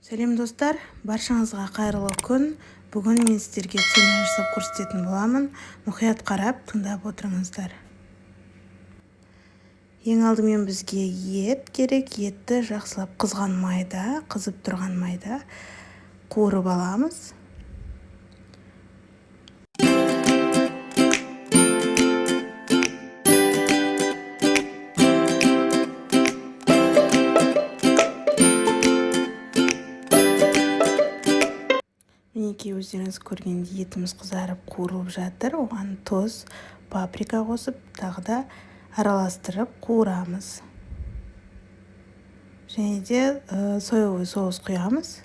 Сәлем достар, баршаңызға қайырлы күн. Бүгін мен сіздерге цена жасап көрсететін боламын. Мұқият қарап, тыңдап отырыңыздар. Ең алдымен бізге ет керек. Етті жақсылап қызған майда, қызып тұрған майда қуырып аламыз. Мінекей өздеріңіз көргендей етіміз қызарып қуырылып жатыр. Оған тұз, паприка қосып, тағы да араластырып қуырамыз. Және де соевый соус құямыз.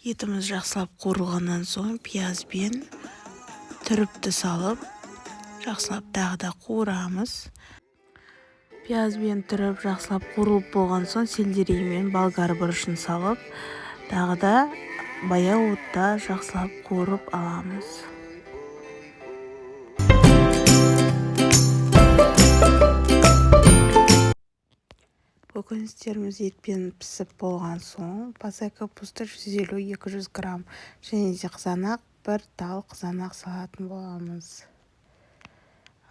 Етіміз жақсылап қуырылғаннан соң пиязбен түріпті салып, жақсылап тағы да қуырамыз. Пиязбен түріп жақсылап қуырылып болған соң сельдерей мен болгар бұрышын салып, тағы да баяу отта жақсылап қуырып аламыз. Көкөністеріміз етпен пісіп болған соң пасай капуста 150-200 грамм және де қызанақ, бір тал қызанақ салатын боламыз.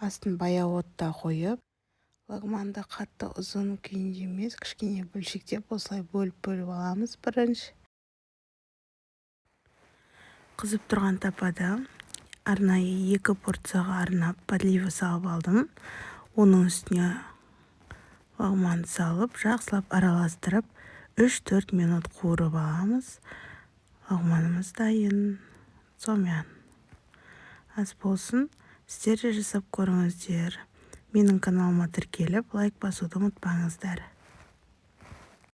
Астын баяу отта қойып, лагманды қатты ұзын күйінде емес, кішкене бөлшектеп осылай бөліп аламыз бірінші. Қызып тұрған тапада арнайы 2 порцияға арнап подлива салып алдым. Оның үстіне лагманды салып, жақсылап араластырып, 3-4 минут қуырып аламыз. Лагманымыз дайын. Сонымен ас болсын. Сіздер де жасап көріңіздер. Менің каналыма тіркеліп, лайк басуды ұмытпаңыздар.